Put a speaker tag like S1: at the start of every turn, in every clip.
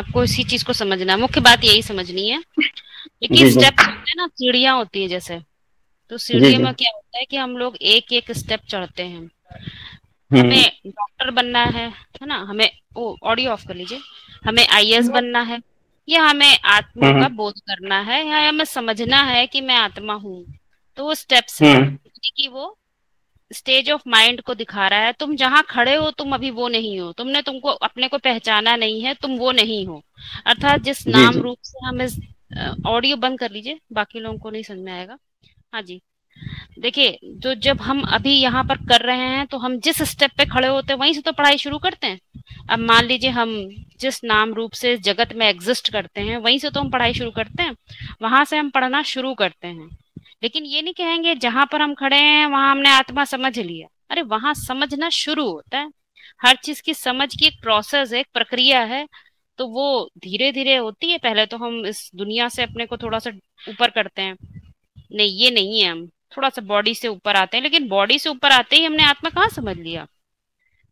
S1: आपको इसी चीज को समझना है, मुख्य बात यही समझनी है। देखिए
S2: जी जी
S1: स्टेप्स होते हैं ना, सीढ़ियां होती है जैसे, तो
S2: जी
S1: सीढ़ियों
S2: जी।
S1: में क्या होता है कि हम लोग एक एक स्टेप चढ़ते हैं।
S2: हम्म
S1: हमें डॉक्टर बनना है ना, हमें ओ ऑडियो ऑफ कर लीजिए, हमें आईएएस बनना है, या हमें आत्मा का
S2: हम्म
S1: बोध करना है, या हमें समझना है कि मैं आत्मा हूँ। तो वो स्टेप्स है,
S2: हम्म।
S1: यानी कि वो स्टेज ऑफ माइंड को दिखा रहा है। तुम जहां खड़े हो तुम अभी वो नहीं हो, तुमने तुमको अपने को पहचाना नहीं है, तुम वो नहीं हो। अर्थात जिस
S2: जी
S1: नाम
S2: जी।
S1: रूप से हम इस ऑडियो बंद कर लीजिए, बाकी लोगों को नहीं समझ में आएगा। हाँ जी। देखिए, जो जब हम अभी यहाँ पर कर रहे हैं तो हम जिस स्टेप पे खड़े होते हैं वहीं से तो पढ़ाई शुरू करते हैं। अब मान लीजिए हम जिस नाम रूप से जगत में एग्जिस्ट करते हैं वहीं से तो हम पढ़ाई शुरू करते हैं, वहां से हम पढ़ना शुरू करते हैं। लेकिन ये नहीं कहेंगे जहां पर हम खड़े हैं वहां हमने आत्मा समझ लिया। अरे वहां समझना शुरू होता है। हर चीज की समझ की एक प्रोसेस है, एक प्रक्रिया है। तो वो धीरे धीरे होती है। पहले तो हम इस दुनिया से अपने को थोड़ा सा ऊपर करते हैं, नहीं ये नहीं है, हम थोड़ा सा बॉडी से ऊपर आते हैं, लेकिन बॉडी से ऊपर आते ही हमने आत्मा कहाँ समझ लिया।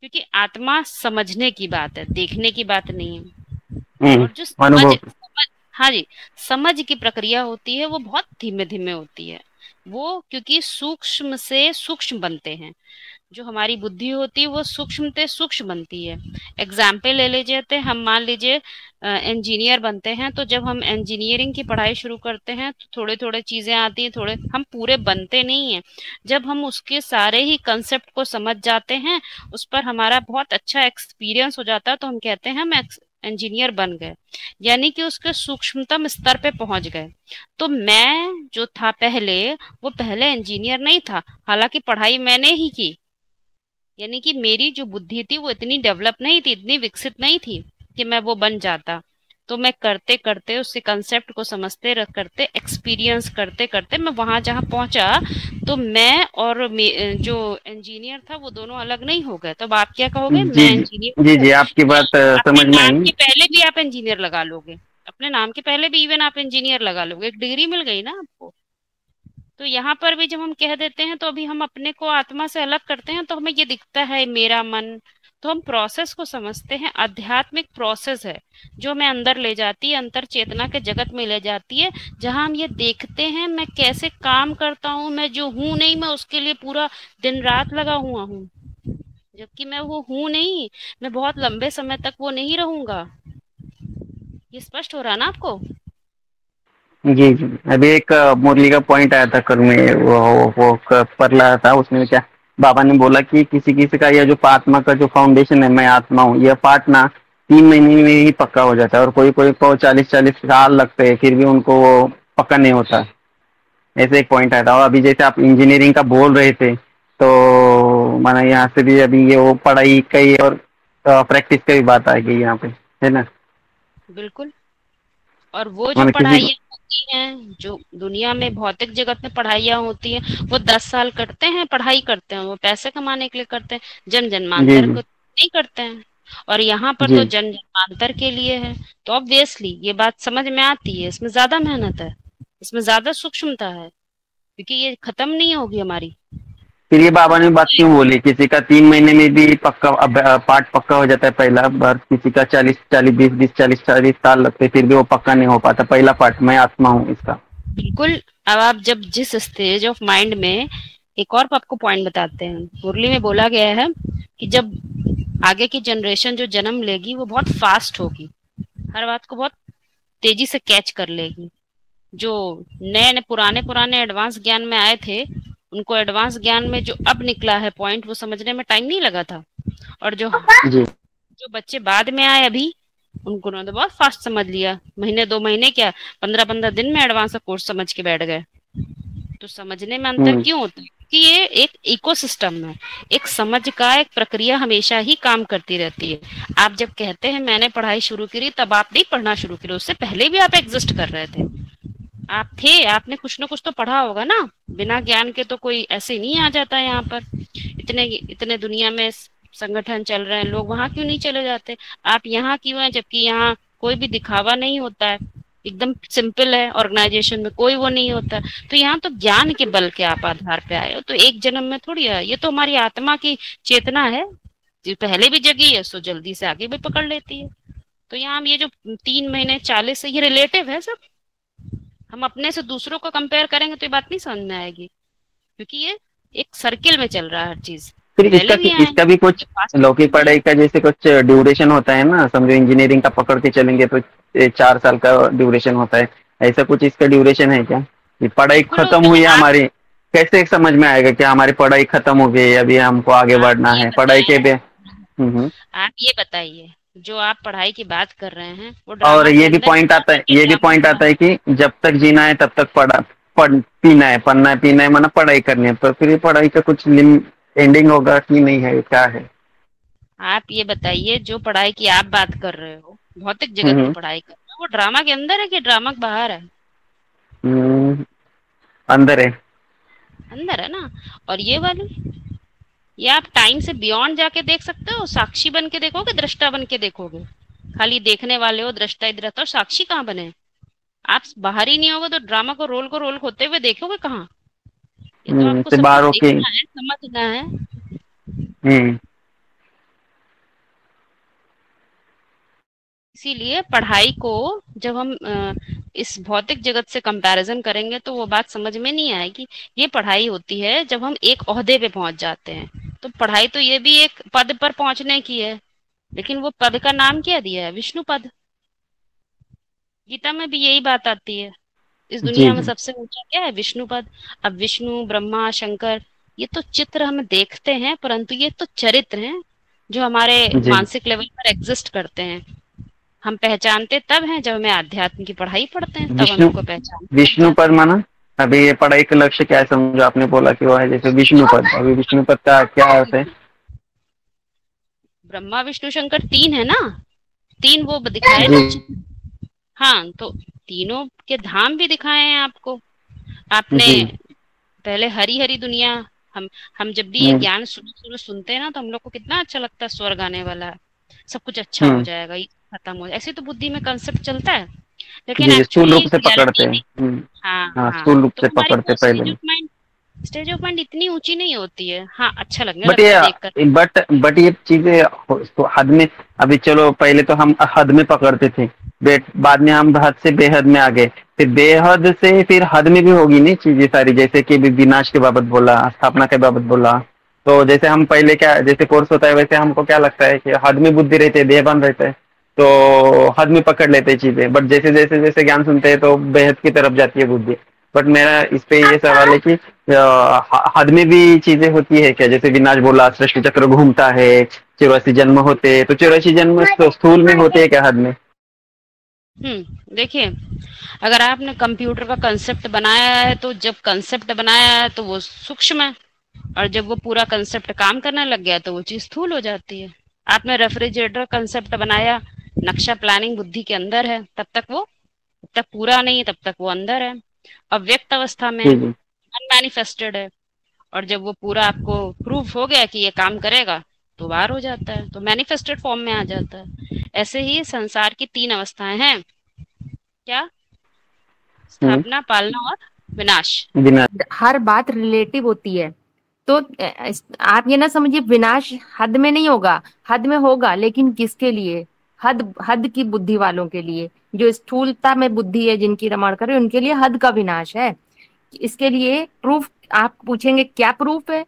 S1: क्योंकि आत्मा समझने की बात है, देखने की बात नहीं है। और जो
S2: अनुभव।
S1: हाँ जी, समझ की प्रक्रिया होती है वो बहुत धीमे धीमे होती है। वो क्योंकि सूक्ष्म से सूक्ष्म बनते हैं। जो हमारी बुद्धि होती है वो सूक्ष्म से सूक्ष्म बनती है। एग्जाम्पल ले लीजिए, तो हम मान लीजिए इंजीनियर बनते हैं, तो जब हम इंजीनियरिंग की पढ़ाई शुरू करते हैं तो थोड़े थोड़े चीजें आती हैं, थोड़े हम पूरे बनते नहीं हैं। जब हम उसके सारे ही कंसेप्ट को समझ जाते हैं, उस पर हमारा बहुत अच्छा एक्सपीरियंस हो जाता है, तो हम कहते हैं हम इंजीनियर बन गए, यानी कि उसके सूक्ष्मतम स्तर पे पहुंच गए। तो मैं जो था पहले, वो पहले इंजीनियर नहीं था, हालांकि पढ़ाई मैंने ही की। यानी कि मेरी जो बुद्धि थी वो इतनी डेवलप नहीं थी, इतनी विकसित नहीं थी कि मैं वो बन जाता। तो मैं करते करते उससे कंसेप्ट को समझते करते एक्सपीरियंस करते करते मैं वहां जहां पहुंचा। तो मैं और जो इंजीनियर था वो दोनों अलग नहीं हो गए। तब आप क्या कहोगे,
S2: जी
S1: मैं
S2: जी
S1: इंजीनियर
S2: जी
S1: हूँ।
S2: जी, आपकी
S1: या
S2: बात
S1: अपने
S2: समझ में
S1: नाम
S2: आई।
S1: के पहले भी आप इंजीनियर लगा लोगे, अपने नाम के पहले भी इवन आप इंजीनियर लगा लोगे, एक डिग्री मिल गई ना आपको। तो यहाँ पर भी जब हम कह देते हैं तो अभी हम अपने को आत्मा से अलग करते हैं, तो हमें ये दिखता है मेरा मन। तो हम प्रोसेस को समझते हैं, आध्यात्मिक प्रोसेस है जो हमें अंदर ले जाती है, अंतर चेतना के जगत में ले जाती है, जहां हम ये देखते हैं मैं कैसे काम करता हूँ, मैं जो हूँ नहीं, मैं उसके लिए पूरा दिन रात लगा हुआ हूँ, जबकि मैं वो हूँ नहीं। मैं बहुत लंबे समय तक वो नहीं रहूंगा। ये स्पष्ट हो रहा ना आपको?
S2: जी जी। अभी एक मुरली का पॉइंट आया था कल में, पढ़ रहा था, उसमें क्या बाबा ने बोला कि किसी किसी का यह जो आत्मा का जो फाउंडेशन है, मैं आत्मा हूँ, यह पार्ट ना 3 महीने में ही पक्का हो जाता है, और कोई कोई को 40-40 साल लगते हैं फिर भी उनको वो पक्का नहीं होता। ऐसे एक पॉइंट आया था। और अभी जैसे आप इंजीनियरिंग का बोल रहे थे, तो माना यहाँ से भी अभी ये वो पढ़ाई का ही और प्रैक्टिस का भी बात आ गई यहाँ पे, है ना।
S1: बिल्कुल। और वो जो
S2: माना किसी को।
S1: पढ़ाइयाँ होती हैं, जो दुनिया में भौतिक जगत में पढ़ाइयाँ होती हैं, वो 10 साल करते हैं, पढ़ाई करते हैं, वो पैसे कमाने के लिए करते हैं, जन
S2: जी
S1: जन्मांतर
S2: जी
S1: को नहीं करते हैं। और यहाँ पर
S2: जी
S1: तो जन जन्मांतर के लिए है। तो ऑब्वियसली ये बात समझ में आती है, इसमें ज्यादा मेहनत है, इसमें ज्यादा सूक्ष्मता है, क्योंकि ये खत्म नहीं होगी हमारी।
S2: फिर ये बाबा ने
S1: खत्म
S2: बात क्यों बोली, किसी का 3 महीने में भी पक्का पार्ट पक्का हो जाता है पहला बार, किसी का 40-40 20-20 40-40 साल लगते फिर भी वो पक्का नहीं हो पाता पहला पार्ट, मैं आत्मा हूँ इसका।
S1: बिल्कुल। अब आप जब जिस स्टेज ऑफ माइंड में, एक और आपको पॉइंट बताते हैं, मुरली में बोला गया है कि जब आगे की जनरेशन जो जन्म लेगी वो बहुत फास्ट होगी, हर बात को बहुत तेजी से कैच कर लेगी। जो नए नए पुराने पुराने एडवांस ज्ञान में आए थे, उनको एडवांस ज्ञान में जो अब निकला है पॉइंट, वो समझने में टाइम नहीं लगा था। और जो
S2: जी
S1: जो बच्चे बाद में आए अभी, उनको उन्होंने बहुत फास्ट समझ लिया, महीने 2 महीने क्या, 15-15 दिन में एडवांस का कोर्स समझ के बैठ गए। तो समझने में अंतर
S2: हम्म
S1: क्यों होता है कि ये एक इकोसिस्टम है, एक समझ का एक प्रक्रिया हमेशा ही काम करती रहती है। आप जब कहते हैं मैंने पढ़ाई शुरू करी, तब आप नहीं पढ़ना शुरू करी, उससे पहले भी आप एग्जिस्ट कर रहे थे। आप थे, आपने कुछ ना कुछ तो पढ़ा होगा ना। बिना ज्ञान के तो कोई ऐसे नहीं आ जाता यहाँ पर। इतने इतने दुनिया में संगठन चल रहे हैं, लोग वहां क्यों नहीं चले जाते? आप यहाँ क्यों हैं, जबकि यहाँ कोई भी दिखावा नहीं होता है, एकदम सिंपल है, ऑर्गेनाइजेशन में कोई वो नहीं होता। तो यहाँ तो ज्ञान के बल के आप आधार पे आए हो, तो एक जन्म में थोड़ी है, ये तो हमारी आत्मा की चेतना है जो पहले भी जगी है, सो जल्दी से आगे भी पकड़ लेती है। तो यहाँ हम ये जो 3 महीने 40 है, ये रिलेटिव है सब। हम अपने से दूसरों को कंपेयर करेंगे तो ये बात नहीं समझ में आएगी, क्योंकि ये एक सर्किल में चल रहा है हर चीज।
S2: फिर
S1: पहले भी आए
S2: इसका भी कुछ
S1: पास्ट में
S2: लौकिक
S1: भी आए।
S2: पढ़ाई का जैसे कुछ ड्यूरेशन होता है ना, समझो इंजीनियरिंग का पकड़ के चलेंगे तो 4 साल का ड्यूरेशन होता है, ऐसा कुछ इसका ड्यूरेशन है क्या? ये पढ़ाई
S1: बिल्कुल
S2: खत्म
S1: होता है।
S2: हुई है हमारी, कैसे समझ में आएगा कि हमारी पढ़ाई खत्म हो गई, अभी हमको आगे
S1: आप
S2: बढ़ना
S1: ये
S2: है पढ़ाई के
S1: बताएं,
S2: बे? हम्म।
S1: आप ये बताइए, जो आप पढ़ाई की बात कर रहे हैं वो
S2: और
S1: ड्रामा के
S2: ये भी
S1: अंदर की
S2: पॉइंट आता
S1: बात
S2: है,
S1: है कि
S2: ये भी
S1: ड्रामा के
S2: पॉइंट आता
S1: बाहर?
S2: है कि जब तक जीना है तब तक पीना है, पढ़ना है, पीना है, मतलब पढ़ाई करनी है, तो फिर ये पढ़ाई का कुछ एंडिंग होगा कि नहीं है, क्या है?
S1: आप ये बताइए, जो पढ़ाई की आप बात कर रहे हो, भौतिक जगत में
S2: हम्म।
S1: पढ़ाई कर रहे हो, वो ड्रामा के अंदर है कि ड्रामा के बाहर है?
S2: हम्म, अंदर है।
S1: अंदर है ना। और ये वाली, ये आप टाइम से बियॉन्ड जाके देख सकते हो, साक्षी बन के देखोगे, दृष्टा बन के देखोगे? खाली देखने वाले हो, दृष्टा इधर रहता हो, साक्षी कहाँ बने? आप बाहर ही नहीं होगे तो ड्रामा को रोल होते हुए देखोगे कहाँ? ये तो आपको
S2: से
S1: सब कुछ
S2: बाहर होके।
S1: देखना है, समझना है।
S2: हम्म।
S1: इसीलिए पढ़ाई को जब हम इस भौतिक जगत से कंपैरिजन करेंगे तो वो बात समझ में नहीं आएगी। ये पढ़ाई होती है जब हम एक ओहदे पे पहुंच जाते हैं। तो पढ़ाई तो ये भी एक पद पर पहुंचने की है, लेकिन वो पद का नाम क्या दिया है? विष्णु पद। गीता में भी यही बात आती है, इस
S2: जी
S1: दुनिया में
S2: जी
S1: सबसे ऊंचा क्या है? विष्णु पद। अब विष्णु, ब्रह्मा, शंकर, ये तो चित्र हम देखते हैं, परंतु ये तो चरित्र हैं जो हमारे
S2: जी।
S1: मानसिक लेवल पर एग्जिस्ट करते हैं। हम पहचानते तब हैं जब हमें अध्यात्म की पढ़ाई पढ़ते हैं, तब हम
S2: विष्णु
S1: इनको पहचानते हैं,
S2: विष्णु पद
S1: अध्यात्म।
S2: माना, अभी ये पढ़ाई का लक्ष्य क्या है? समझो आपने बोला कि वो है जैसे विष्णु पद, अभी विष्णु पद का क्या अर्थ है?
S1: ब्रह्मा विष्णु शंकर तीन है ना, तीन वो दिखाए
S2: जी
S1: ना चित्र। हाँ, तो तीनों के धाम भी दिखाए हैं आपको। आपने
S2: जी।
S1: पहले हरी हरी दुनिया, हम हम जब भी ये
S2: हम्म
S1: ज्ञान शुरू शुरू सुनते हैं ना, तो हम लोग को कितना अच्छा लगता है, स्वर्ग आने वाला है, सब कुछ अच्छा हो
S2: हम्म।
S1: जाएगा, ये खत्म हो जाए, ऐसे तो बुद्धि में कंसेप्ट चलता है। लेकिन
S2: जी जी, स्थूल
S1: एक्चुअली
S2: रूप से पकड़ते
S1: रियलिटी
S2: हैं।
S1: में, हाँ
S2: हाँ,
S1: हाँ,
S2: स्थूल रूप
S1: तो
S2: से
S1: हमारी
S2: पकड़ते
S1: वो
S2: पहले।
S1: स्टेज ऑफ माइंड इतनी ऊंची नहीं होती है। हाँ, अच्छा लगने
S2: बट
S1: लगता है देखकर।
S2: ये बट ये चीजें तो हद में, अभी चलो पहले तो हम हद में पकड़ते थे, बाद में हम हद से बेहद में आ गए, फिर बेहद से फिर हद में भी होगी नहीं चीजें सारी, जैसे कि विनाश के बाबत बोला, स्थापना के बाबत बोला। तो जैसे हम पहले क्या, जैसे कोर्स होता है वैसे हमको क्या लगता है कि हद में बुद्धि रहती है, देहभान रहता है, तो हद में पकड़ लेते हैं चीजें, बट जैसे जैसे जैसे ज्ञान सुनते हैं तो बेहद की तरफ जाती है बुद्धि। बट मेरा इस पे ये सवाल है कि हद में भी चीजें होती है क्या? जैसे विनाश बोला, सृष्टि चक्र घूमता है, 84 जन्म होते हैं, तो 84 जन्म स्थूल में होते हैं क्या हद में?
S1: देखिए, अगर आपने कंप्यूटर का कंसेप्ट बनाया है, तो जब कंसेप्ट बनाया है तो वो सूक्ष्म है, और जब वो पूरा कंसेप्ट काम करने लग गया तो वो चीज स्थूल हो जाती है। आपने रेफ्रिजरेटर कंसेप्ट बनाया, नक्शा प्लानिंग बुद्धि के अंदर है, तब तक पूरा नहीं है, तब तक वो अंदर है, अव्यक्त अवस्था में है,
S2: जी जी।
S1: अनमैनिफेस्टेड है। और जब वो पूरा आपको प्रूफ हो गया कि ये काम करेगा, तो बाहर हो जाता है, तो मैनिफेस्टेड फॉर्म में आ जाता है। ऐसे ही संसार की तीन अवस्थाएं हैं, क्या?
S2: हम्म।
S1: स्थापना, पालना और विनाश।
S2: विनाश।
S3: हर बात रिलेटिव होती है। तो आप ये ना समझिए विनाश हद में नहीं होगा, हद में होगा लेकिन किसके लिए? हद हद की बुद्धि वालों के लिए, जो स्थूलता में बुद्धि है जिनकी रमण करे, उनके लिए हद का विनाश है। इसके लिए प्रूफ आप पूछेंगे क्या प्रूफ है,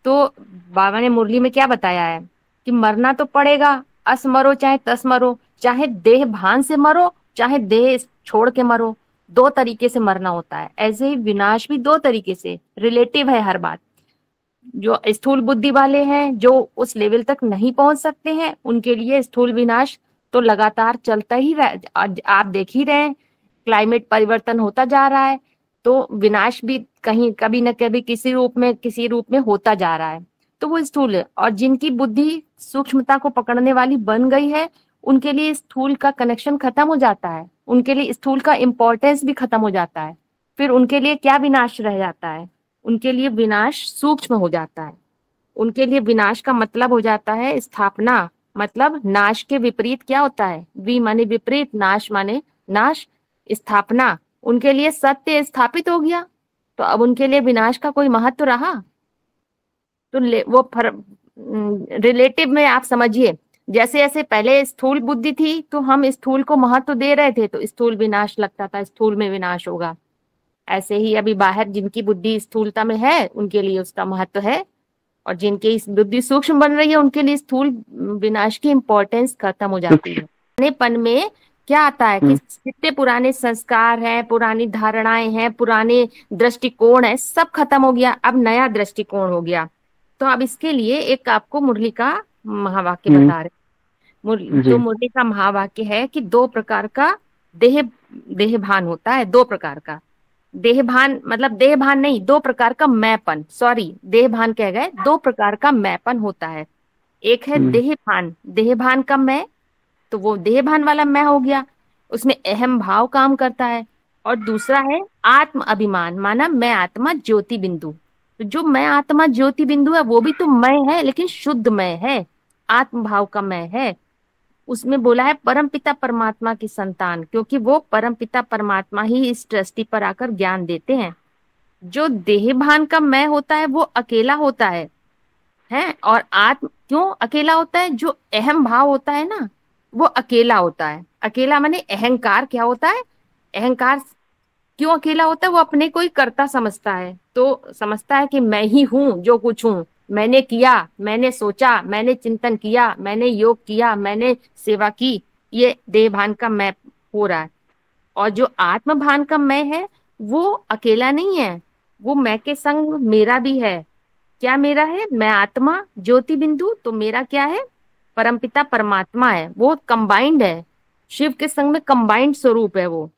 S3: तो बाबा ने मुरली में क्या बताया है कि मरना तो पड़ेगा, अस मरो चाहे तस मरो, चाहे देह भान से मरो चाहे देह छोड़ के मरो, दो तरीके से मरना होता है। ऐसे ही विनाश भी दो तरीके से, रिलेटिव है हर बात। जो स्थूल बुद्धि वाले हैं, जो उस लेवल तक नहीं पहुंच सकते हैं, उनके लिए स्थूल विनाश तो लगातार चलता ही रह, आज आप देख ही रहे हैं, क्लाइमेट परिवर्तन होता जा रहा है, तो विनाश भी कहीं कभी न कभी किसी रूप में होता जा रहा है। तो वो स्थूल है, और जिनकी बुद्धि सूक्ष्मता को पकड़ने वाली बन गई है, उनके लिए स्थूल का कनेक्शन खत्म हो जाता है, उनके लिए स्थूल का इंपॉर्टेंस भी खत्म हो जाता है। फिर उनके लिए क्या विनाश रह जाता है? उनके लिए विनाश सूक्ष्म हो जाता है। उनके लिए विनाश का मतलब हो जाता है स्थापना, मतलब नाश के विपरीत क्या होता है? वि माने विपरीत, नाश माने नाश, स्थापना। उनके लिए सत्य स्थापित हो गया, तो अब उनके लिए विनाश का कोई महत्व रहा? तो वो रिलेटिव में आप समझिए, जैसे जैसे पहले स्थूल बुद्धि थी तो हम स्थूल को महत्व दे रहे थे, तो स्थूल विनाश लगता था, स्थूल में विनाश होगा। ऐसे ही अभी बाहर जिनकी बुद्धि स्थूलता में है उनके लिए उसका महत्व है, और जिनकी इस बुद्धि सूक्ष्म बन रही है उनके लिए स्थूल विनाश की इम्पोर्टेंस खत्म हो जाती है। पुरानेपन में क्या आता है कि जितने पुराने संस्कार हैं, पुरानी धारणाएं हैं, पुराने दृष्टिकोण है, सब खत्म हो गया, अब नया दृष्टिकोण हो गया। तो अब इसके लिए एक आपको मुरली का महावाक्य बता रहे। तो मुरली का महावाक्य है कि दो प्रकार का देह भान होता है, दो प्रकार का देह भान, मतलब देह भान नहीं, दो प्रकार का मैंपन, सॉरी देह भान कह गए, दो प्रकार का मैंपन होता है। एक है देह भान का मैं, तो वो देह भान वाला मैं हो गया, उसमें अहम भाव काम करता है। और दूसरा है आत्म अभिमान, माना मैं आत्मा ज्योति बिंदु। तो जो मैं आत्मा ज्योति बिंदु है वो भी तो मैं है, लेकिन शुद्ध मैं है, आत्म भाव का मैं है। उसमें बोला है परमपिता परमात्मा की संतान, क्योंकि वो परमपिता परमात्मा ही इस दृष्टि पर आकर ज्ञान देते हैं। जो देह भान का मैं होता है वो अकेला होता है और आत्म क्यों अकेला होता है? जो अहम भाव होता है ना वो अकेला होता है। अकेला माने अहंकार क्या होता है? अहंकार क्यों अकेला होता है? वो अपने को ही कर्ता समझता है, तो समझता है कि मैं ही हूं जो कुछ हूं, मैंने किया, मैंने सोचा, मैंने चिंतन किया, मैंने योग किया, मैंने सेवा की, ये देह भान का मैं हो रहा है। और जो आत्म भान का मैं है वो अकेला नहीं है, वो मैं के संग मेरा भी है। क्या मेरा है? मैं आत्मा ज्योति बिंदु, तो मेरा क्या है? परमपिता परमात्मा है, वो कंबाइंड है, शिव के संग में कंबाइंड स्वरूप है वो।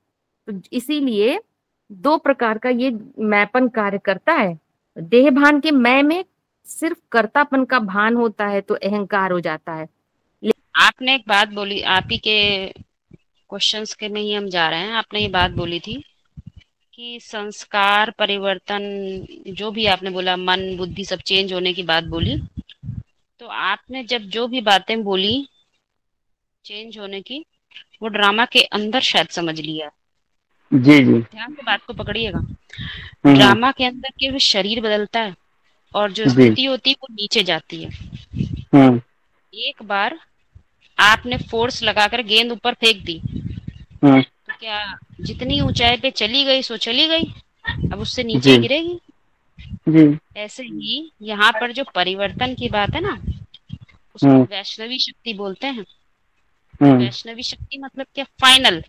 S3: तो इसीलिए दो प्रकार का ये मैंपन कार्य करता है। देह भान के मैं में सिर्फ कर्तापन का भान होता है तो अहंकार हो जाता है।
S1: आपने एक बात बोली, आप ही के क्वेश्चंस के में ही हम जा रहे हैं। आपने ये बात बोली थी कि संस्कार परिवर्तन, जो भी आपने बोला, मन बुद्धि सब चेंज होने की बात बोली। तो आपने जब जो भी बातें बोली चेंज होने की, वो ड्रामा के अंदर शायद समझ लिया।
S2: जी जी,
S1: ध्यान से बात को पकड़िएगा। ड्रामा के अंदर केवल शरीर बदलता है और जो स्थिति होती है वो नीचे जाती है। एक बार आपने फोर्स लगाकर गेंद ऊपर फेंक दी, तो क्या जितनी ऊंचाई पे चली गई सो चली गई, अब उससे नीचे गिरेगी। ऐसे ही यहाँ पर जो परिवर्तन की बात है ना, उसको वैष्णवी शक्ति बोलते हैं। वैष्णवी शक्ति मतलब क्या? फाइनल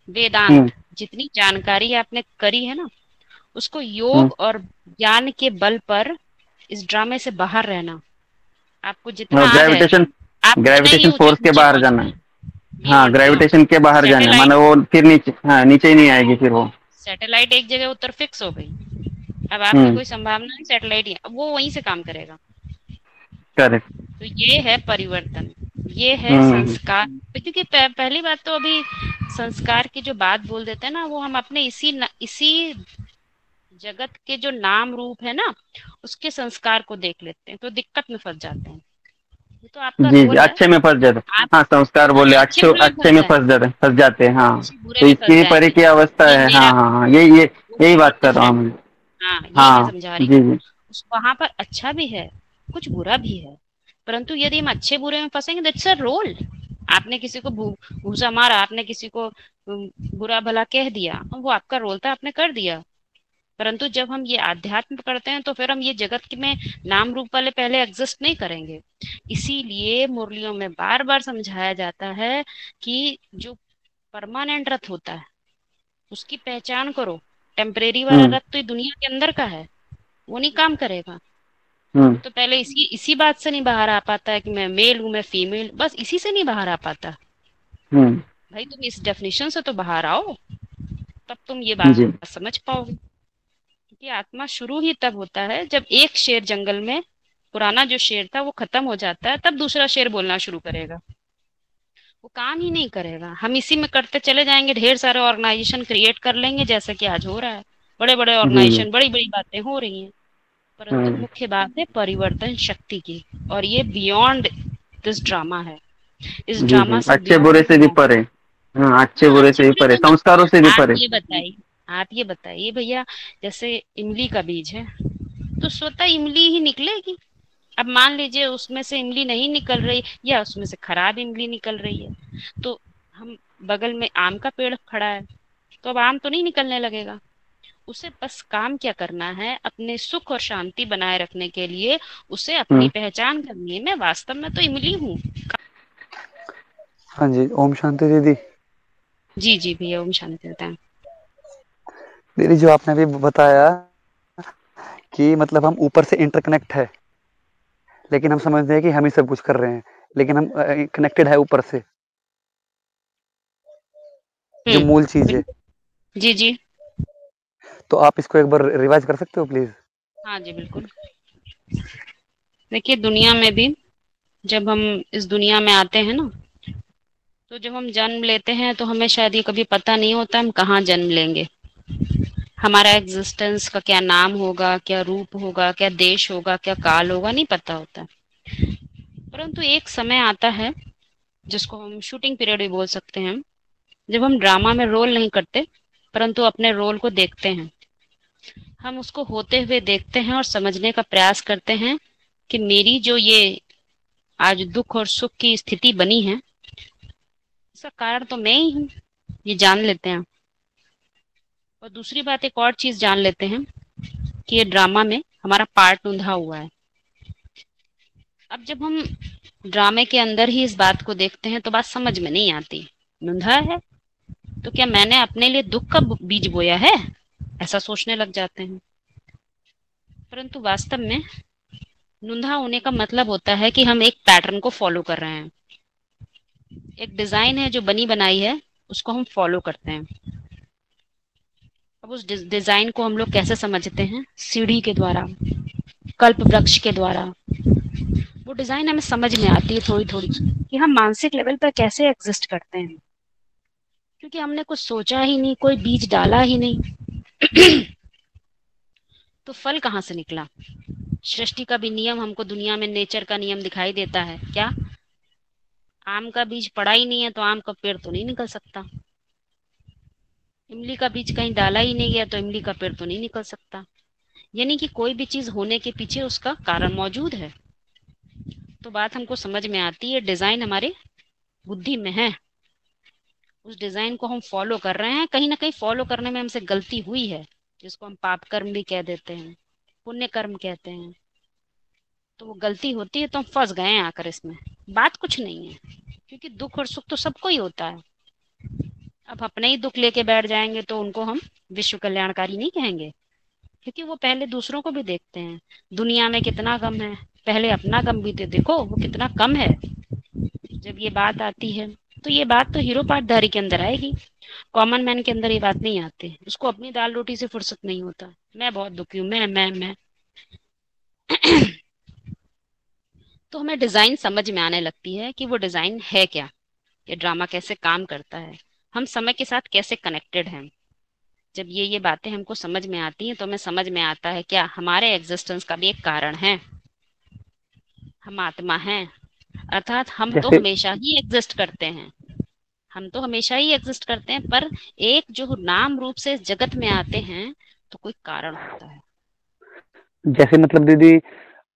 S1: वेदांत, जितनी जानकारी आपने करी है ना, उसको योग और ज्ञान के बल पर इस ड्रामे से बाहर रहना। आपको जितना
S2: ग्रेविटेशन फोर्स के बाहर जाना है। हाँ, ग्रेविटेशन के बाहर जाना है, मानो वो फिर नीचे, हाँ नीचे ही नहीं आएगी। फिर वो
S1: सैटेलाइट एक जगह उतर फिक्स हो गई, अब आपकी कोई संभावना नहीं सैटेलाइट ही, अब वो वहीं से काम करेगा।
S2: करेक्ट।
S1: तो ये है परिवर्तन, ये है संस्कार। क्योंकि पहली बात तो अभी संस्कार की जो बात बोल देते हैं ना, वो हम अपने इसी जगत के जो नाम रूप है ना, उसके संस्कार को देख लेते हैं, तो दिक्कत में फंस जाते हैं। ये तो आपका
S2: जी जी, अच्छे में फंस जाते हैं। हाँ, संस्कार बोले अच्छे में फंस जाते हैं। हाँ, तो इसकी परे की अवस्था है। हाँ हाँ हाँ, यही बात कर रहा हूँ।
S1: हाँ, समझा रही हूँ। वहां पर अच्छा भी है, कुछ बुरा भी है, परंतु यदि हम अच्छे बुरे में फंसेंगे, दैट्स अ रोल। आपने किसी को भूसा मारा, आपने किसी को बुरा भला कह दिया, वो आपका रोल था, आपने कर दिया। परंतु जब हम ये आध्यात्म करते हैं तो फिर हम ये जगत में नाम रूप वाले पहले एग्जिस्ट नहीं करेंगे। इसीलिए मुरलियों में बार बार समझाया जाता है कि जो परमानेंट रथ होता है उसकी पहचान करो। टेम्परेरी वाला रथ तो दुनिया के अंदर का है, वो नहीं काम करेगा। तो पहले इसी बात से नहीं बाहर आ पाता है कि मैं मेल हूं, मैं फीमेल, बस इसी से नहीं बाहर आ पाता। भाई तुम इस डेफिनेशन से तो बाहर आओ, तब तुम ये बात समझ पाओगे। क्योंकि आत्मा शुरू ही तब होता है जब एक शेर जंगल में, पुराना जो शेर था वो खत्म हो जाता है, तब दूसरा शेर बोलना शुरू करेगा। वो काम ही नहीं करेगा। हम इसी में करते चले जाएंगे, ढेर सारे ऑर्गेनाइजेशन क्रिएट कर लेंगे, जैसा कि आज हो रहा है। बड़े बड़े ऑर्गेनाइजेशन, बड़ी बड़ी बातें हो रही हैं, परंतु मुख्य बात है परिवर्तन शक्ति की, और ये बियॉन्ड दिस ड्रामा है। इस ड्रामा से
S2: अच्छे बुरे से भी परे, अच्छे बुरे से भी परे, संस्कारों से भी परे।
S1: आप ये बताइए भैया, जैसे इमली का बीज है तो स्वतः इमली ही निकलेगी, अब मान लीजिए उसमें से इमली नहीं निकल रही या उसमें से खराब इमली निकल रही है, तो हम बगल में आम का पेड़ खड़ा है, तो अब आम तो नहीं निकलने लगेगा। उसे बस काम क्या करना है, अपने सुख और शांति बनाए रखने के लिए उसे अपनी पहचान करनी है, मैं वास्तव में तो इमली हूँ।
S4: हाँ जी, ओम शांति दीदी।
S1: जी जी भैया, ओम शांति बताएं।
S4: दीदी जो आपने अभी बताया कि मतलब हम ऊपर से इंटरकनेक्ट है, लेकिन हम समझते हैं कि हम ही सब कुछ कर रहे हैं, लेकिन हम कनेक्टेड है ऊपर से, जो मूल चीज है।
S1: जी जी,
S4: तो आप इसको एक बार रिवाइज कर सकते हो प्लीज?
S1: हाँ जी बिल्कुल। देखिए दुनिया में भी जब हम इस दुनिया में आते हैं ना, तो जब हम जन्म लेते हैं तो हमें शायद ये कभी पता नहीं होता हम कहाँ जन्म लेंगे, हमारा एग्जिस्टेंस का क्या नाम होगा, क्या रूप होगा, क्या देश होगा, क्या काल होगा, नहीं पता होता। परंतु एक समय आता है जिसको हम शूटिंग पीरियड भी बोल सकते हैं, जब हम ड्रामा में रोल नहीं करते परंतु अपने रोल को देखते हैं, हम उसको होते हुए देखते हैं और समझने का प्रयास करते हैं कि मेरी जो ये आज दुख और सुख की स्थिति बनी है, इसका कारण तो मैं ही हूँ, ये जान लेते हैं। और दूसरी बात, एक और चीज जान लेते हैं कि ये ड्रामा में हमारा पार्ट उंधा हुआ है। अब जब हम ड्रामे के अंदर ही इस बात को देखते हैं तो बात समझ में नहीं आती, नुंधा है तो क्या मैंने अपने लिए दुख का बीज बोया है, ऐसा सोचने लग जाते हैं। परंतु वास्तव में नुंधा होने का मतलब होता है कि हम एक पैटर्न को फॉलो कर रहे हैं, एक डिजाइन है जो बनी बनाई है उसको हम फॉलो करते हैं। अब उस डिजाइन को हम लोग कैसे समझते हैं, सीढ़ी के द्वारा, कल्प वृक्ष के द्वारा। वो डिजाइन हमें समझ में आती है थोड़ी थोड़ी कि हम मानसिक लेवल पर कैसे एग्जिस्ट करते हैं, क्योंकि हमने कुछ सोचा ही नहीं, कोई बीज डाला ही नहीं तो फल कहाँ से निकला। सृष्टि का भी नियम हमको दुनिया में नेचर का नियम दिखाई देता है क्या, आम का बीज पड़ा ही नहीं है तो आम का पेड़ तो नहीं निकल सकता, इमली का बीज कहीं डाला ही नहीं गया तो इमली का पेड़ तो नहीं निकल सकता। यानी कि कोई भी चीज होने के पीछे उसका कारण मौजूद है। तो बात हमको समझ में आती है, डिजाइन हमारे बुद्धि में है, उस डिजाइन को हम फॉलो कर रहे हैं, कहीं ना कहीं फॉलो करने में हमसे गलती हुई है, जिसको हम पाप कर्म भी कह देते हैं, पुण्य कर्म कहते हैं। तो वो गलती होती है तो हम फंस गए हैं आकर इसमें, बात कुछ नहीं है, क्योंकि दुख और सुख तो सबको ही होता है। अब अपने ही दुख लेके बैठ जाएंगे तो उनको हम विश्व कल्याणकारी नहीं कहेंगे, क्योंकि वो पहले दूसरों को भी देखते हैं, दुनिया में कितना गम है, पहले अपना गम भी तो देखो वो कितना कम है। जब ये बात आती है तो ये बात तो हीरो पार्टधारी के अंदर आएगी, कॉमन मैन के अंदर ये बात नहीं आती, उसको अपनी दाल रोटी से फुर्सत नहीं होता, मैं बहुत दुखी हूँ, मैं तो हमें डिजाइन समझ में आने लगती है कि वो डिजाइन है क्या, ये ड्रामा कैसे काम करता है, हम समय के साथ कैसे कनेक्टेड हैं। जब ये बातें हमको समझ में आती हैं तो हमें समझ में आता है क्या हमारे एग्जिस्टेंस का भी एक कारण है, हम आत्मा हैं, अर्थात हम तो हमेशा ही एग्जिस्ट करते हैं, हम तो हमेशा ही एग्जिस्ट करते हैं, पर एक जो नाम रूप से जगत में आते हैं तो कोई कारण होता है।
S4: जैसे मतलब दीदी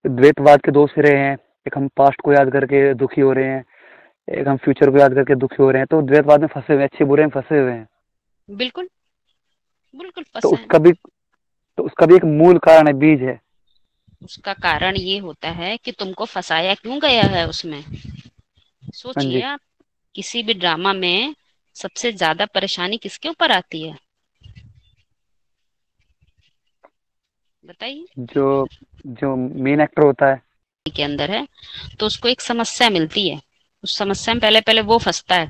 S4: द्वैतवाद के दो सिरे हैं, एक हम पास्ट को याद करके दुखी हो रहे हैं, एक हम फ्यूचर को याद करके दुखी हो रहे हैं, तो द्वैतवाद में फंसे हुए हैं, अच्छे बुरे में फंसे हुए हैं।
S1: बिल्कुल बिल्कुल
S4: तो उसका भी एक मूल कारण है, बीज है।
S1: उसका कारण ये होता है कि तुमको फंसाया क्यों गया है उसमें। सोचिए आप, किसी भी ड्रामा में सबसे ज्यादा परेशानी किसके ऊपर आती है, बताइए।
S4: जो मेन एक्टर होता है
S1: के अंदर है तो उसको एक समस्या मिलती है, उस समस्या में पहले पहले वो फंसता है,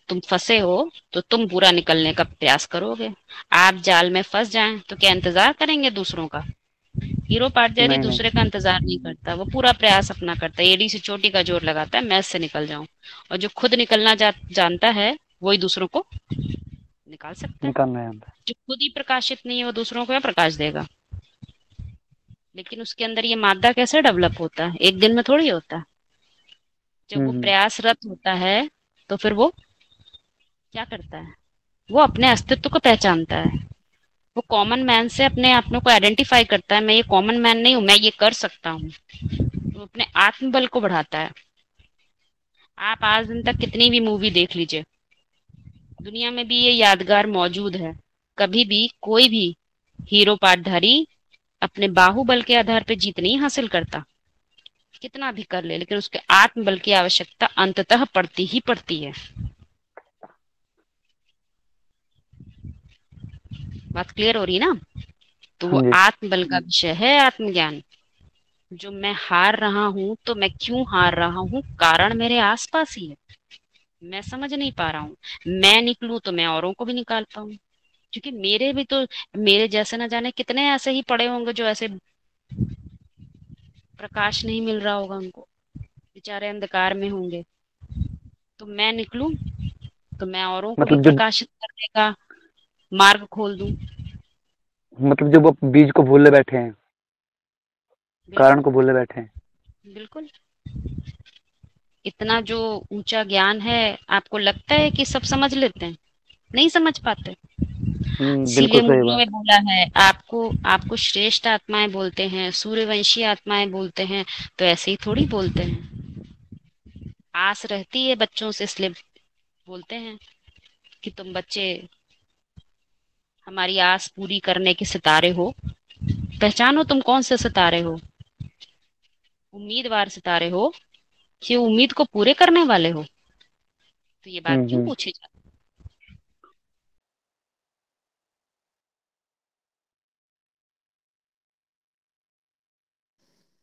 S1: तुम फंसे हो तो तुम पूरा निकलने का प्रयास करोगे, आप जाल में फंस जाएं तो क्या इंतजार करेंगे दूसरों का। हीरो पार्टधारी दूसरे का इंतजार नहीं करता, वो पूरा प्रयास अपना करता है, एड़ी से चोटी का जोर लगाता है मैं इससे निकल जाऊं, और जो खुद निकलना जानता है वही दूसरों को निकाल सकता है। जो खुद ही प्रकाशित नहीं है वो दूसरों को क्या प्रकाश देगा। लेकिन उसके अंदर ये मादा कैसे डेवलप होता है, एक दिन में थोड़ी होता है। जब वो प्रयासरत होता है तो फिर वो क्या करता है, वो अपने अस्तित्व को पहचानता है, वो कॉमन मैन से अपने आप को आइडेंटिफाई करता है, मैं ये कॉमन मैन नहीं हूं, मैं ये कर सकता हूँ। वो अपने आत्मबल को बढ़ाता है। आप आज दिन तक कितनी भी मूवी देख लीजिए, दुनिया में भी ये यादगार मौजूद है, कभी भी कोई भी हीरो पाठधारी अपने बाहुबल के आधार पे जीत नहीं हासिल करता, कितना भी कर ले, लेकिन उसके आत्मबल की आवश्यकता अंततः पड़ती ही पड़ती है। बात क्लियर हो रही ना? तो वो
S4: हाँ जी।
S1: आत्मबल का विषय है आत्मज्ञान। जो मैं हार रहा हूं तो मैं क्यों हार रहा हूं, कारण मेरे आसपास ही है, मैं समझ नहीं पा रहा हूं। मैं निकलूं तो मैं औरों को भी निकाल पाऊं, क्योंकि मेरे भी तो, मेरे जैसे न जाने कितने ऐसे ही पड़े होंगे जो ऐसे प्रकाश नहीं मिल रहा होगा उनको, बेचारे अंधकार में होंगे। तो मैं निकलूं तो मैं औरों को भी
S4: मतलब जो
S1: प्रकाशित करने का मार्ग खोल दूं।
S4: वो बीज को भूले बैठे हैं, कारण
S1: बिल्कुल
S4: को भूले बैठे हैं।
S1: बिल्कुल। इतना जो ऊंचा ज्ञान है, आपको लगता है कि सब समझ लेते हैं? नहीं समझ पाते। इसीलिए
S4: बिल्कुल सही
S1: मुनियों
S4: बात।
S1: में बोला है, आपको आपको श्रेष्ठ आत्माएं बोलते हैं, सूर्यवंशी आत्माएं बोलते हैं, तो ऐसे ही थोड़ी बोलते हैं। आस रहती है बच्चों से, इसलिए बोलते हैं कि तुम बच्चे हमारी आस पूरी करने के सितारे हो। पहचानो तुम कौन से सितारे हो, उम्मीदवार सितारे हो कि उम्मीद को पूरे करने वाले हो। तो ये बात क्यों
S4: हम्म।
S1: पूछी जाती?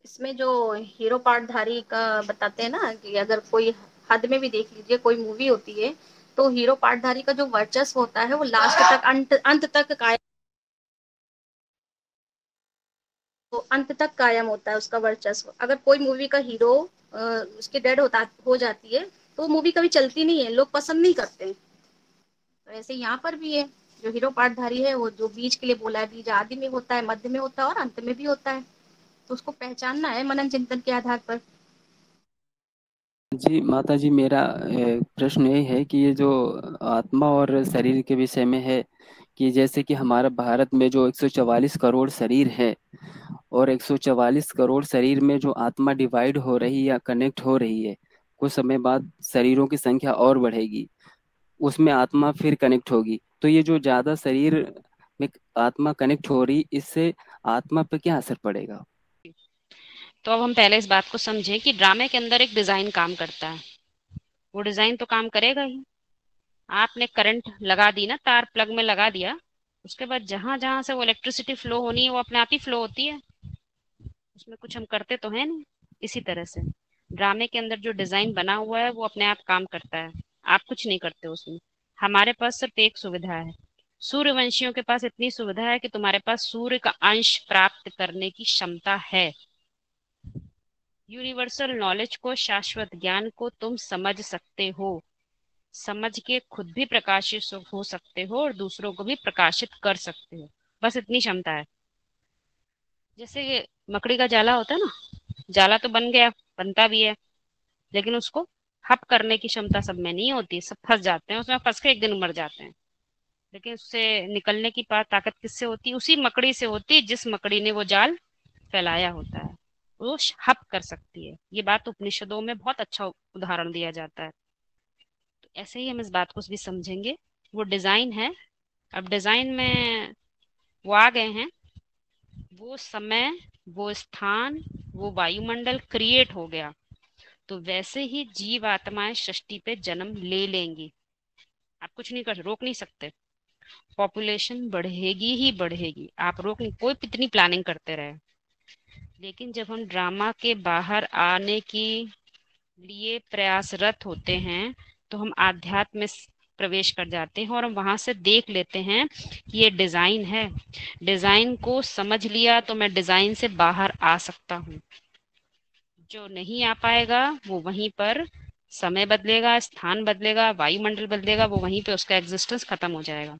S5: इसमें जो हीरो पार्टधारी का बताते हैं ना कि अगर कोई हद में भी देख लीजिए, कोई मूवी होती है तो हीरो पार्टधारी का जो वर्चस्व होता है वो लास्ट तक अंत तक कायम, तो अंत तक कायम होता है उसका वर्चस्व। अगर कोई मूवी का हीरो उसके डेड होता हो जाती है तो मूवी कभी चलती नहीं है, लोग पसंद नहीं करते हैं। तो ऐसे यहाँ पर भी है, जो हीरो पार्टधारी है वो जो बीज के लिए बोला है, बीज आदि में होता है, मध्य में होता है और अंत में भी होता है। तो उसको पहचानना है मनन चिंतन के आधार पर।
S6: जी माता जी, मेरा प्रश्न ये है कि ये जो आत्मा और शरीर के विषय में है, कि जैसे कि हमारा भारत में जो 144 करोड़ शरीर है, और 144 करोड़ शरीर में जो आत्मा डिवाइड हो रही या कनेक्ट हो रही है, कुछ समय बाद शरीरों की संख्या और बढ़ेगी, उसमें आत्मा फिर कनेक्ट होगी। तो ये जो ज्यादा शरीर में आत्मा कनेक्ट हो रही, इससे आत्मा पे क्या असर पड़ेगा?
S1: तो अब हम पहले इस बात को समझें कि ड्रामे के अंदर एक डिजाइन काम करता है। वो डिजाइन तो काम करेगा ही। आपने करंट लगा दी ना, तार प्लग में लगा दिया, उसके बाद जहां जहां से वो इलेक्ट्रिसिटी फ्लो होनी है वो अपने आप ही फ्लो होती है, उसमें कुछ हम करते तो है नहीं। इसी तरह से ड्रामे के अंदर जो डिजाइन बना हुआ है वो अपने आप काम करता है, आप कुछ नहीं करते उसमें। हमारे पास सिर्फ एक सुविधा है, सूर्यवंशियों के पास इतनी सुविधा है कि तुम्हारे पास सूर्य का अंश प्राप्त करने की क्षमता है। यूनिवर्सल नॉलेज को, शाश्वत ज्ञान को तुम समझ सकते हो, समझ के खुद भी प्रकाशित हो सकते हो और दूसरों को भी प्रकाशित कर सकते हो। बस इतनी क्षमता है। जैसे ये मकड़ी का जाला होता है ना, जाला तो बन गया, बनता भी है, लेकिन उसको हप करने की क्षमता सब में नहीं होती, सब फंस जाते हैं उसमें, फंस के एक दिन मर जाते हैं। लेकिन उससे निकलने की ताकत किससे होती है? उसी मकड़ी से होती है जिस मकड़ी ने वो जाल फैलाया होता है, वो हप कर सकती है। ये बात उपनिषदों में बहुत अच्छा उदाहरण दिया जाता है। तो ऐसे ही हम इस बात को भी समझेंगे। वो डिजाइन है, अब डिजाइन में वो आ गए हैं, वो समय, वो स्थान, वो वायुमंडल क्रिएट हो गया, तो वैसे ही जीव आत्माएं सृष्टि पे जन्म ले लेंगी। आप कुछ नहीं कर, रोक नहीं सकते। पॉपुलेशन बढ़ेगी ही बढ़ेगी, आप रोक नहीं, कोई कितनी प्लानिंग करते रहे। लेकिन जब हम ड्रामा के बाहर आने की लिए प्रयासरत होते हैं तो हम आध्यात्म में प्रवेश कर जाते हैं और हम वहां से देख लेते हैं कि ये डिजाइन है। डिजाइन को समझ लिया तो मैं डिजाइन से बाहर आ सकता हूँ। जो नहीं आ पाएगा वो वहीं पर समय बदलेगा, स्थान बदलेगा, वायुमंडल बदलेगा, वो वहीं पे उसका एग्जिस्टेंस खत्म हो जाएगा।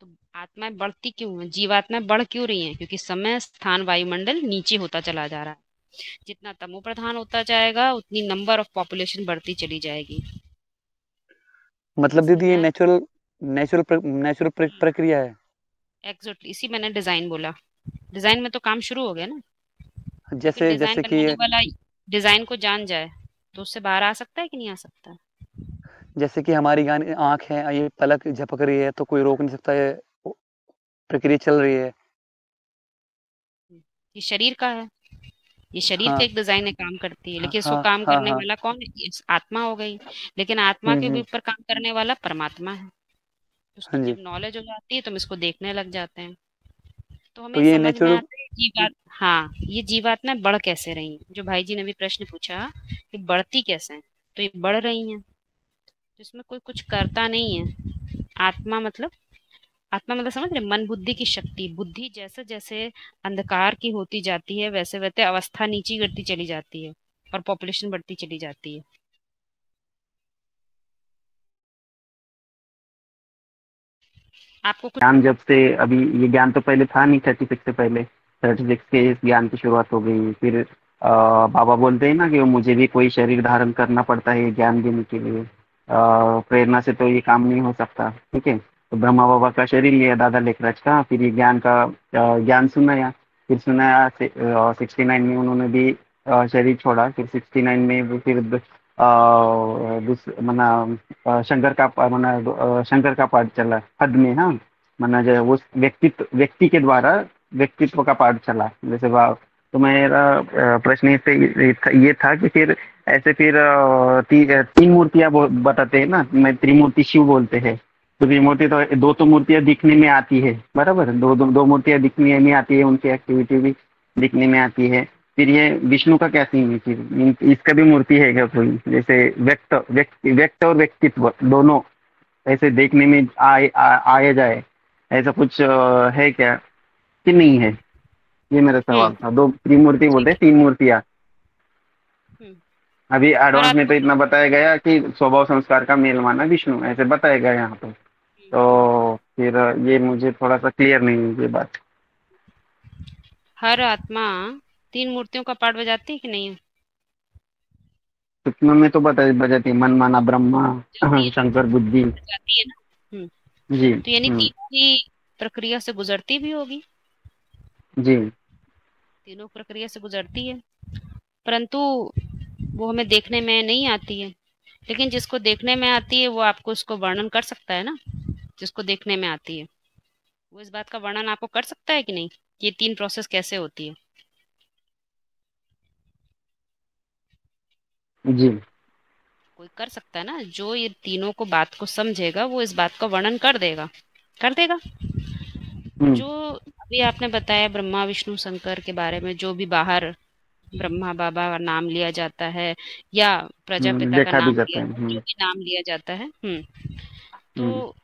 S1: तो आत्माएं बढ़ती क्यों है, जीवात्माएं बढ़ क्यों रही हैं? क्योंकि समय, स्थान, वायुमंडल नीचे होता चला जा रहा है। जितना तमो प्रधान होता जाएगा उतनी नंबर ऑफ पॉपुलेशन बढ़ती चली जाएगी।
S4: मतलब दीदी ये
S1: समय,
S4: नेचुरल प्रक्रिया है।
S1: एग्जैक्टली, इसी मैंने डिजाइन बोला। डिजाइन में तो काम शुरू हो गया ना। क्योंकि
S4: जैसे
S1: डिजाइन
S4: जैसे कि
S1: बनाने वाला डिजाइन को जान जाए तो उससे बाहर आ सकता है कि नहीं आ सकता?
S4: जैसे कि हमारी गानी आंख है, ये पलक झपक रही है तो कोई रोक नहीं सकता, ये प्रक्रिया चल रही है।
S1: ये शरीर का है, ये शरीर
S4: हाँ
S1: का एक डिजाइन है, काम करती है,
S4: हाँ
S1: लेकिन इसको
S4: हाँ
S1: काम
S4: हाँ
S1: करने
S4: हाँ।
S1: वाला कौन है? आत्मा हो गई। लेकिन आत्मा के भी
S4: हम्म।
S1: ऊपर काम करने वाला परमात्मा है। उसकी
S4: हाँ जी।
S1: जब नॉलेज हो जाती है तो हम इसको देखने लग जाते हैं, तो
S4: तो
S1: हमें
S4: ये
S1: समझ में
S4: नेचुरल।
S1: आता है जीवात हाँ, ये जीवात्माएं बढ़ कैसे रही हैं। जो भाई जी ने भी प्रश्न पूछा कि बढ़ती कैसे हैं, तो ये बढ़ रही हैं, तो इसमें कोई कुछ करता नहीं है। आत्मा मतलब आत्मा मतलब समझ रहे, मन बुद्धि की शक्ति। बुद्धि जैसे जैसे अंधकार की होती जाती है वैसे वैसे अवस्था नीची गिरती चली जाती है और पॉपुलेशन बढ़ती चली जाती है। आपको कुछ
S2: ज्ञान जब से अभी, ये ज्ञान तो पहले था नहीं, 36 से पहले, 36 के इस ज्ञान की शुरुआत हो गई। फिर बाबा बोलते हैं ना कि वो मुझे भी कोई शरीर धारण करना पड़ता है ये ज्ञान देने के लिए, प्रेरणा से तो ये काम नहीं हो सकता। ठीक है, तो ब्रह्मा बाबा का शरीर लिया दादा लेखराज का, फिर ये ज्ञान का ज्ञान सुनाया। फिर सुनाया 69 में उन्होंने भी शरीर छोड़ा। फिर 69 में वो फिर मना शंकर का शंकर का पाठ चला हद में। हाँ, मना जो उस व्यक्ति के द्वारा व्यक्तित्व का पाठ चला जैसे तो मेरा प्रश्न ये था कि फिर ऐसे फिर तीन मूर्तियां बताते हैं ना, मैं त्रिमूर्ति शिव बोलते हैं। तो त्रिमूर्ति तो दो मूर्तियां दिखने में आती है, बराबर, दो मूर्तियां दिखने में आती है, उनकी एक्टिविटी भी दिखने में आती है। फिर ये विष्णु का क्या सीन है? फिर इसका भी मूर्ति है क्या कोई? जैसे व्यक्त और व्यक्तित्व दोनों ऐसे देखने में आया जाए, ऐसा कुछ है क्या कि नहीं है? ये मेरा सवाल था। दो त्रिमूर्ति बोलते
S1: ठीक
S2: हैं, तीन मूर्तियां।
S1: है।
S2: अभी
S1: हर
S2: एडवांस में तो
S1: आत्मा
S2: इतना बताया गया कि स्वभाव संस्कार का मेल माना विष्णु, ऐसे बताया गया यहाँ पे। तो फिर ये मुझे थोड़ा सा क्लियर नहीं है ये बात।
S1: हर आत्मा तीन मूर्तियों का पाठ बजाती है कि नहीं?
S2: सुक्ष्म में तो बजाती है, मन माना ब्रह्मा,
S1: बजाती है ना,
S2: शंकर बुद्धि।
S1: बजाती है ना।
S2: जी।
S1: तो यानी तीनों ही प्रक्रिया से गुजरती भी होगी।
S2: जी।
S1: तीनों प्रक्रिया से गुजरती है, परंतु वो हमें देखने में नहीं आती है। लेकिन जिसको देखने में आती है वो आपको उसको वर्णन कर सकता है ना। जिसको देखने में आती है वो इस बात का वर्णन आपको कर सकता है कि नहीं, कि ये तीन प्रोसेस कैसे होती है।
S2: जी।
S1: कोई कर सकता है ना, जो ये तीनों को बात को समझेगा वो इस बात का वर्णन कर देगा, कर देगा।
S2: हम्म।
S1: जो अभी आपने बताया ब्रह्मा विष्णु शंकर के बारे में, जो भी बाहर ब्रह्मा बाबा का नाम लिया जाता है या प्रजापिता का
S2: देखा भी
S1: नाम
S2: जाता
S1: लिया,
S2: है।
S1: जो भी नाम लिया जाता है,
S2: हम्म।
S1: तो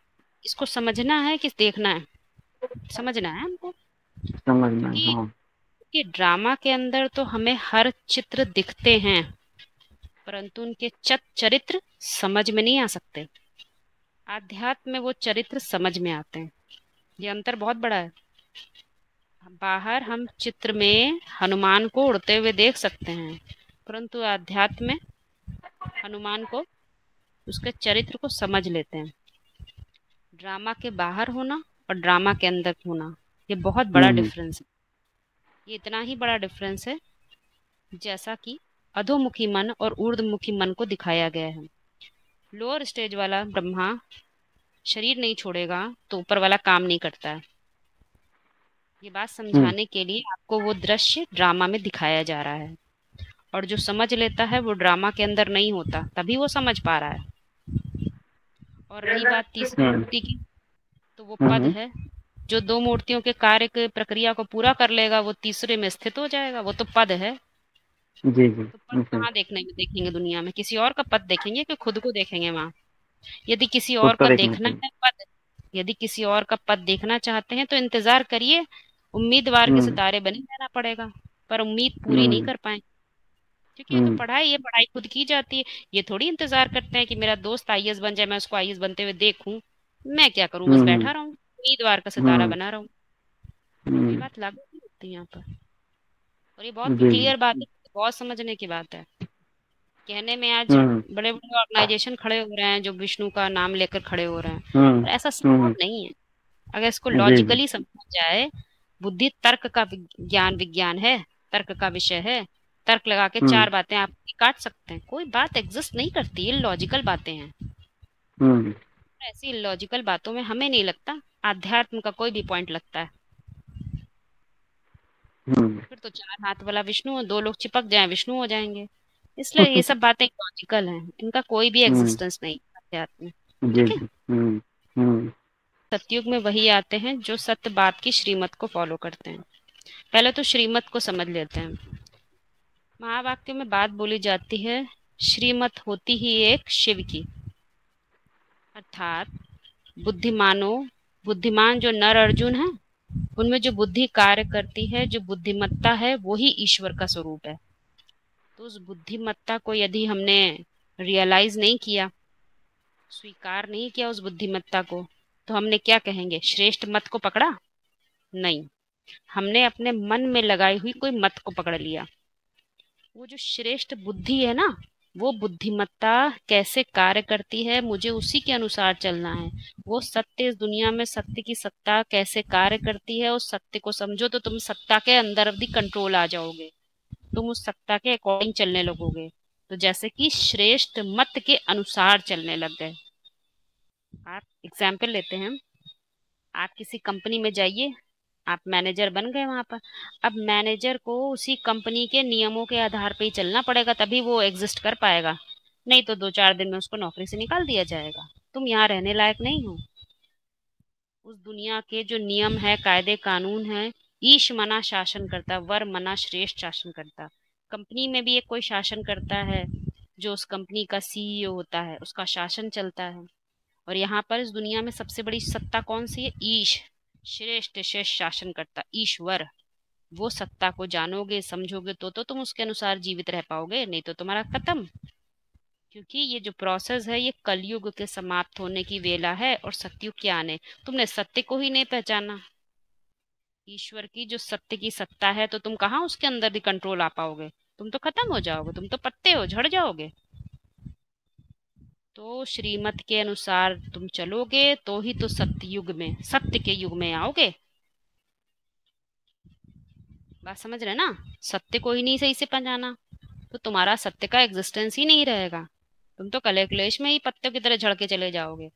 S1: इसको समझना है कि देखना है? समझना है हमको।
S2: समझना है,
S1: क्योंकि
S2: हाँ।
S1: कि ड्रामा के अंदर तो हमें हर चित्र दिखते हैं, परंतु उनके चरित्र समझ में नहीं आ सकते। आध्यात्म में वो चरित्र समझ में आते हैं। ये अंतर बहुत बड़ा है। बाहर हम चित्र में हनुमान को उड़ते हुए देख सकते हैं, परंतु आध्यात्म में हनुमान को, उसके चरित्र को समझ लेते हैं। ड्रामा के बाहर होना और ड्रामा के अंदर होना, ये बहुत बड़ा
S2: हम्म।
S1: डिफरेंस है। ये इतना ही बड़ा डिफरेंस है जैसा कि अधोमुखी मन और ऊर्ध्वमुखी मन को दिखाया गया है। लोअर स्टेज वाला ब्रह्मा शरीर नहीं छोड़ेगा तो ऊपर वाला काम नहीं करता है। ये बात
S2: हम्म।
S1: समझाने के लिए आपको वो दृश्य ड्रामा में दिखाया जा रहा है, और जो समझ लेता है वो ड्रामा के अंदर नहीं होता, तभी वो समझ पा रहा है। और रही बात तीसरी
S2: हम्म।
S1: मूर्ति की, तो वो पद
S2: हम्म।
S1: है। जो दो मूर्तियों के कार्य की प्रक्रिया को पूरा कर लेगा वो तीसरे में स्थित हो जाएगा, वो तो पद है।
S2: जी जी।
S1: तो पद कहाँ देखेंगे दुनिया में? किसी और का पद देखेंगे कि खुद को देखेंगे वहां? यदि किसी
S2: खुद
S1: और
S2: का
S1: का
S2: देखना
S1: देखना
S2: चाहिए।
S1: है पद, यदि किसी और का पद देखना चाहते हैं तो इंतजार करिए, उम्मीदवार के
S2: हम्म।
S1: सितारे बने रहना पड़ेगा, पर उम्मीद पूरी नहीं
S2: हम्म।
S1: कर पाए। क्योंकि ये तो
S2: हम्म।
S1: पढ़ाई, ये पढ़ाई खुद की जाती है। ये थोड़ी इंतजार करते हैं कि मेरा दोस्त आईएएस बन जाए, मैं उसको आईएएस बनते हुए देखूं। मैं क्या करूं, बस
S2: हम्म।
S1: बैठा रहूं, उम्मीदवार का सितारा
S2: हम्म।
S1: बना रहूं? ये
S2: हम्म।
S1: बात लागू नहीं होती यहाँ पर। और ये बहुत
S2: जी।
S1: क्लियर बात है, बहुत समझने की बात है। कहने में आज
S2: हम्म।
S1: बड़े बड़े ऑर्गेनाइजेशन खड़े हो रहे हैं जो विष्णु का नाम लेकर खड़े हो रहे हैं,
S2: हम्म।
S1: पर ऐसा संभव
S2: हम्म।
S1: नहीं है। अगर इसको
S2: जी जी।
S1: लॉजिकली समझा जाए, बुद्धि तर्क का ज्ञान विज्ञान है, तर्क का विषय है। तर्क लगा के चार बातें आप काट सकते हैं, कोई बात एग्जिस्ट नहीं करती, ये लॉजिकल बातें हैं। ऐसी लॉजिकल बातों में हमें नहीं लगता आध्यात्म का कोई भी पॉइंट लगता है। फिर तो चार हाथ वाला विष्णु, दो लोग चिपक जाएं विष्णु हो जाएंगे। इसलिए ये सब बातें लॉजिकल हैं, इनका कोई भी एग्जिस्टेंस नहीं अध्यात्म में। ठीक है। सतयुग में वही आते हैं जो सत्य बात की श्रीमत को फॉलो करते हैं। पहले तो श्रीमत को समझ लेते हैं। महावाक्य में बात बोली जाती है, श्रीमत होती ही एक शिव की, अर्थात बुद्धिमान जो नर अर्जुन है उनमें जो बुद्धि कार्य करती है, जो बुद्धिमत्ता है, वो ही ईश्वर का स्वरूप है। तो उस बुद्धिमत्ता को यदि हमने रियलाइज नहीं किया, स्वीकार नहीं किया उस बुद्धिमत्ता को, तो हमने क्या कहेंगे, श्रेष्ठ मत को पकड़ा? नहीं, हमने अपने मन में लगाई हुई कोई मत को पकड़ लिया। वो जो श्रेष्ठ बुद्धि है ना, वो बुद्धिमत्ता कैसे कार्य करती है, मुझे उसी के अनुसार चलना है। वो सत्य, इस दुनिया में सत्य की सत्ता कैसे कार्य करती है, उस सत्य को समझो तो तुम सत्ता के अंदर भी कंट्रोल आ जाओगे, तुम उस सत्ता के अकॉर्डिंग चलने लगोगे। तो जैसे कि श्रेष्ठ मत के अनुसार चलने लग गए। आप एग्जाम्पल लेते हैं, आप किसी कंपनी में जाइए, आप मैनेजर बन गए वहां पर। अब मैनेजर को उसी कंपनी के नियमों के आधार पर ही चलना पड़ेगा, तभी वो एग्जिस्ट कर पाएगा, नहीं तो 2-4 दिन में उसको नौकरी से निकाल दिया जाएगा। तुम यहाँ रहने लायक नहीं हो। उस दुनिया के जो नियम है, कायदे कानून है, ईश मना शासन करता, वर मना श्रेष्ठ शासन करता। कंपनी में भी एक कोई शासन करता है, जो उस कंपनी का सीईओ होता है, उसका शासन चलता है। और यहाँ पर इस दुनिया में सबसे बड़ी सत्ता कौन सी है? ईश, श्रेष्ठ श्रेष्ठ शासन करता ईश्वर। वो सत्ता को जानोगे, समझोगे तो तुम उसके अनुसार जीवित रह पाओगे, नहीं तो तुम्हारा खत्म। क्योंकि ये जो प्रोसेस है, ये कलयुग के समाप्त होने की वेला है और सतयुग के आने। तुमने सत्य को ही नहीं पहचाना, ईश्वर की जो सत्य की सत्ता है, तो तुम कहाँ उसके अंदर भी कंट्रोल आ पाओगे? तुम तो खत्म हो जाओगे, तुम तो पत्ते हो, झड़ जाओगे। तो श्रीमत के अनुसार तुम चलोगे तो ही तो सत्य युग में, सत्य के युग में आओगे। बात समझ रहे ना? सत्य को ही नहीं सही से पहचाना तो तुम्हारा सत्य का एग्जिस्टेंस ही नहीं रहेगा, तुम तो कलेक्लेश में ही पत्तों की तरह झड़ के चले जाओगे।